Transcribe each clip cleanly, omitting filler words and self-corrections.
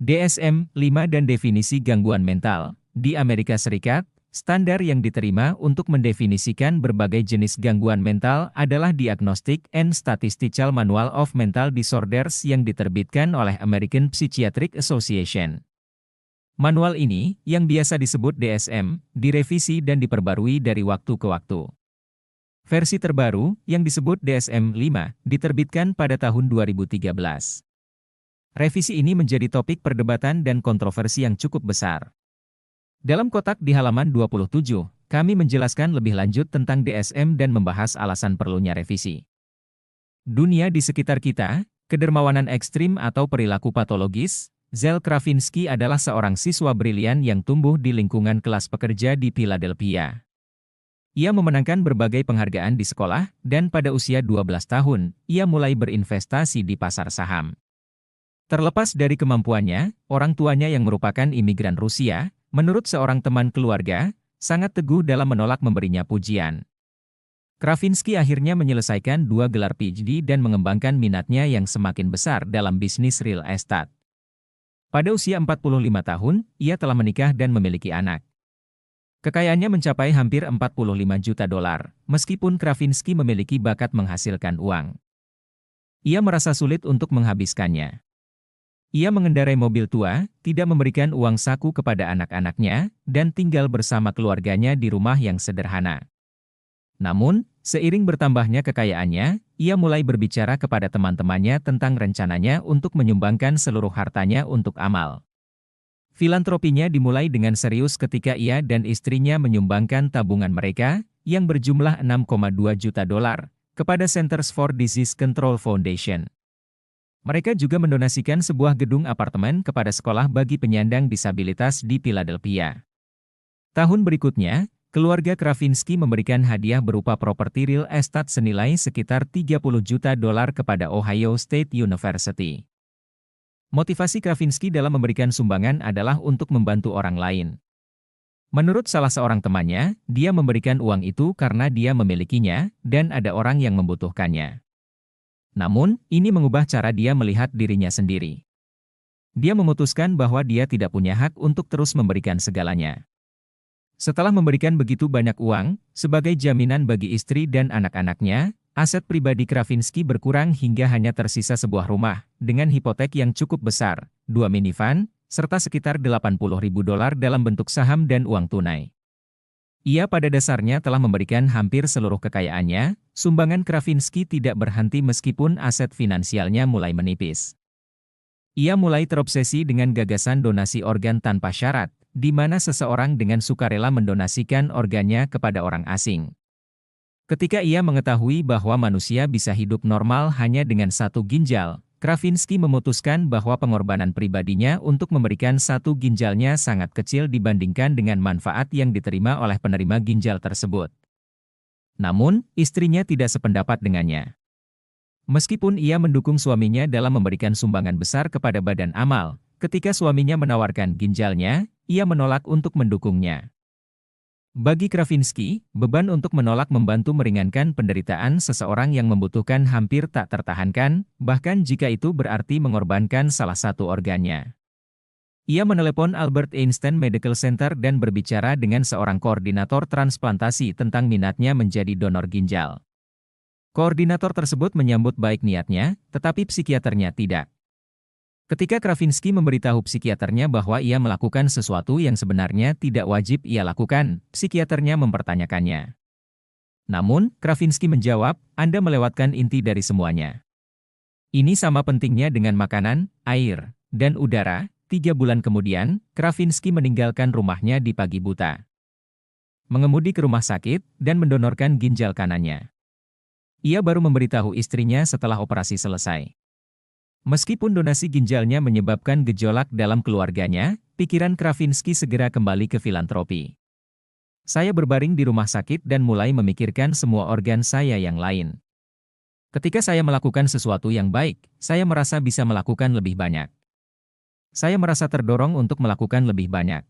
DSM-5 dan definisi gangguan mental. Di Amerika Serikat, standar yang diterima untuk mendefinisikan berbagai jenis gangguan mental adalah Diagnostic and Statistical Manual of Mental Disorders yang diterbitkan oleh American Psychiatric Association. Manual ini, yang biasa disebut DSM, direvisi dan diperbarui dari waktu ke waktu. Versi terbaru, yang disebut DSM-5, diterbitkan pada tahun 2013. Revisi ini menjadi topik perdebatan dan kontroversi yang cukup besar. Dalam kotak di halaman 27, kami menjelaskan lebih lanjut tentang DSM dan membahas alasan perlunya revisi. Dunia di sekitar kita, kedermawanan ekstrim atau perilaku patologis. Zell Krasinski adalah seorang siswa brilian yang tumbuh di lingkungan kelas pekerja di Philadelphia. Ia memenangkan berbagai penghargaan di sekolah, dan pada usia 12 tahun, ia mulai berinvestasi di pasar saham. Terlepas dari kemampuannya, orang tuanya yang merupakan imigran Rusia, menurut seorang teman keluarga, sangat teguh dalam menolak memberinya pujian. Krasinski akhirnya menyelesaikan 2 gelar PhD dan mengembangkan minatnya yang semakin besar dalam bisnis real estate. Pada usia 45 tahun, ia telah menikah dan memiliki anak. Kekayaannya mencapai hampir 45 juta dolar, meskipun Krasinski memiliki bakat menghasilkan uang. Ia merasa sulit untuk menghabiskannya. Ia mengendarai mobil tua, tidak memberikan uang saku kepada anak-anaknya, dan tinggal bersama keluarganya di rumah yang sederhana. Namun, seiring bertambahnya kekayaannya, ia mulai berbicara kepada teman-temannya tentang rencananya untuk menyumbangkan seluruh hartanya untuk amal. Filantropinya dimulai dengan serius ketika ia dan istrinya menyumbangkan tabungan mereka, yang berjumlah 6,2 juta dolar, kepada Centers for Disease Control Foundation. Mereka juga mendonasikan sebuah gedung apartemen kepada sekolah bagi penyandang disabilitas di Philadelphia. Tahun berikutnya, keluarga Krasinski memberikan hadiah berupa properti real estate senilai sekitar 30 juta dolar kepada Ohio State University. Motivasi Krasinski dalam memberikan sumbangan adalah untuk membantu orang lain. Menurut salah seorang temannya, dia memberikan uang itu karena dia memilikinya, dan ada orang yang membutuhkannya. Namun, ini mengubah cara dia melihat dirinya sendiri. Dia memutuskan bahwa dia tidak punya hak untuk terus memberikan segalanya. Setelah memberikan begitu banyak uang, sebagai jaminan bagi istri dan anak-anaknya, aset pribadi Krasinski berkurang hingga hanya tersisa sebuah rumah, dengan hipotek yang cukup besar, 2 minivan, serta sekitar 80.000 dolar dalam bentuk saham dan uang tunai. Ia pada dasarnya telah memberikan hampir seluruh kekayaannya. Sumbangan Krasinski tidak berhenti meskipun aset finansialnya mulai menipis. Ia mulai terobsesi dengan gagasan donasi organ tanpa syarat, di mana seseorang dengan sukarela mendonasikan organnya kepada orang asing. Ketika ia mengetahui bahwa manusia bisa hidup normal hanya dengan 1 ginjal, Krasinski memutuskan bahwa pengorbanan pribadinya untuk memberikan 1 ginjalnya sangat kecil dibandingkan dengan manfaat yang diterima oleh penerima ginjal tersebut. Namun, istrinya tidak sependapat dengannya. Meskipun ia mendukung suaminya dalam memberikan sumbangan besar kepada badan amal, ketika suaminya menawarkan ginjalnya, ia menolak untuk mendukungnya. Bagi Krasinski, beban untuk menolak membantu meringankan penderitaan seseorang yang membutuhkan hampir tak tertahankan, bahkan jika itu berarti mengorbankan salah satu organnya. Ia menelepon Albert Einstein Medical Center dan berbicara dengan seorang koordinator transplantasi tentang minatnya menjadi donor ginjal. Koordinator tersebut menyambut baik niatnya, tetapi psikiaternya tidak. Ketika Krasinski memberitahu psikiaternya bahwa ia melakukan sesuatu yang sebenarnya tidak wajib ia lakukan, psikiaternya mempertanyakannya. Namun, Krasinski menjawab, "Anda melewatkan inti dari semuanya. Ini sama pentingnya dengan makanan, air, dan udara." 3 bulan kemudian, Krasinski meninggalkan rumahnya di pagi buta. Mengemudi ke rumah sakit, dan mendonorkan ginjal kanannya. Ia baru memberitahu istrinya setelah operasi selesai. Meskipun donasi ginjalnya menyebabkan gejolak dalam keluarganya, pikiran Krasinski segera kembali ke filantropi. "Saya berbaring di rumah sakit dan mulai memikirkan semua organ saya yang lain. Ketika saya melakukan sesuatu yang baik, saya merasa bisa melakukan lebih banyak. Saya merasa terdorong untuk melakukan lebih banyak.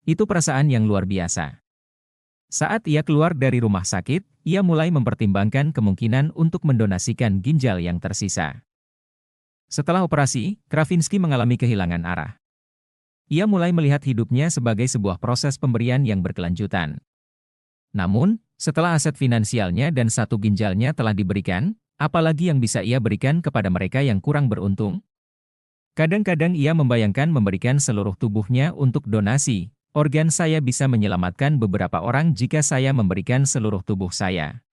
Itu perasaan yang luar biasa." Saat ia keluar dari rumah sakit, ia mulai mempertimbangkan kemungkinan untuk mendonasikan ginjal yang tersisa. Setelah operasi, Kravinsky mengalami kehilangan arah. Ia mulai melihat hidupnya sebagai sebuah proses pemberian yang berkelanjutan. Namun, setelah aset finansialnya dan satu ginjalnya telah diberikan, apalagi yang bisa ia berikan kepada mereka yang kurang beruntung? Kadang-kadang ia membayangkan memberikan seluruh tubuhnya untuk donasi. Organ saya bisa menyelamatkan beberapa orang jika saya memberikan seluruh tubuh saya.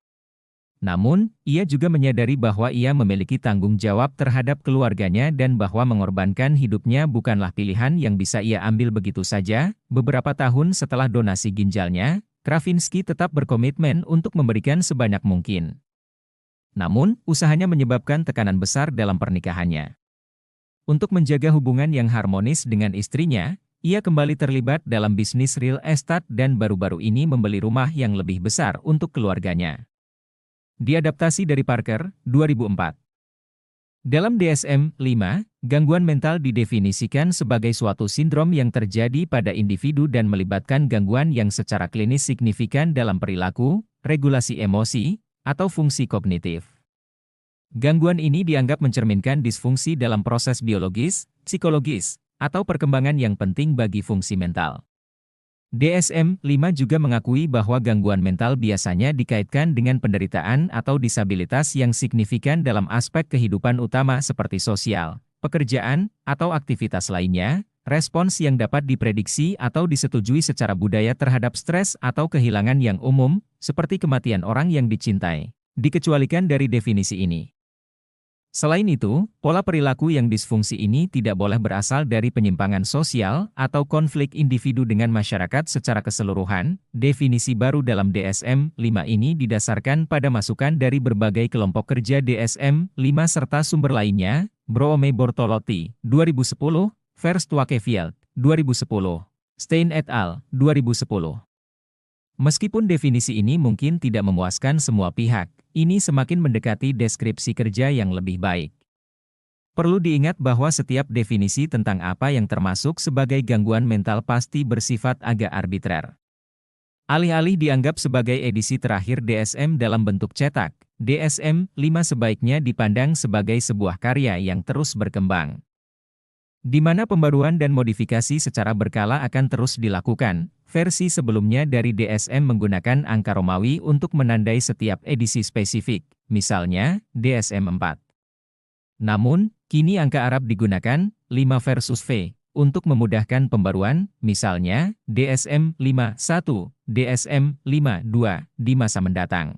Namun, ia juga menyadari bahwa ia memiliki tanggung jawab terhadap keluarganya dan bahwa mengorbankan hidupnya bukanlah pilihan yang bisa ia ambil begitu saja. Beberapa tahun setelah donasi ginjalnya, Kravinsky tetap berkomitmen untuk memberikan sebanyak mungkin. Namun, usahanya menyebabkan tekanan besar dalam pernikahannya. Untuk menjaga hubungan yang harmonis dengan istrinya, ia kembali terlibat dalam bisnis real estate dan baru-baru ini membeli rumah yang lebih besar untuk keluarganya. Diadaptasi dari Parker, 2004. Dalam DSM-5, gangguan mental didefinisikan sebagai suatu sindrom yang terjadi pada individu dan melibatkan gangguan yang secara klinis signifikan dalam perilaku, regulasi emosi, atau fungsi kognitif. Gangguan ini dianggap mencerminkan disfungsi dalam proses biologis, psikologis, atau perkembangan yang penting bagi fungsi mental. DSM-5 juga mengakui bahwa gangguan mental biasanya dikaitkan dengan penderitaan atau disabilitas yang signifikan dalam aspek kehidupan utama seperti sosial, pekerjaan, atau aktivitas lainnya, respons yang dapat diprediksi atau disetujui secara budaya terhadap stres atau kehilangan yang umum, seperti kematian orang yang dicintai, dikecualikan dari definisi ini. Selain itu, pola perilaku yang disfungsi ini tidak boleh berasal dari penyimpangan sosial atau konflik individu dengan masyarakat secara keseluruhan. Definisi baru dalam DSM-5 ini didasarkan pada masukan dari berbagai kelompok kerja DSM-5 serta sumber lainnya, Broome Bortolotti, 2010, Verstwakkefield, 2010, Stein et al., 2010. Meskipun definisi ini mungkin tidak memuaskan semua pihak, ini semakin mendekati deskripsi kerja yang lebih baik. Perlu diingat bahwa setiap definisi tentang apa yang termasuk sebagai gangguan mental pasti bersifat agak arbitrer. Alih-alih dianggap sebagai edisi terakhir DSM dalam bentuk cetak, DSM-5 sebaiknya dipandang sebagai sebuah karya yang terus berkembang, di mana pembaruan dan modifikasi secara berkala akan terus dilakukan. Versi sebelumnya dari DSM menggunakan angka Romawi untuk menandai setiap edisi spesifik, misalnya DSM-4. Namun, kini angka Arab digunakan, 5 versus V, untuk memudahkan pembaruan, misalnya DSM-5.1, DSM-5.2, di masa mendatang.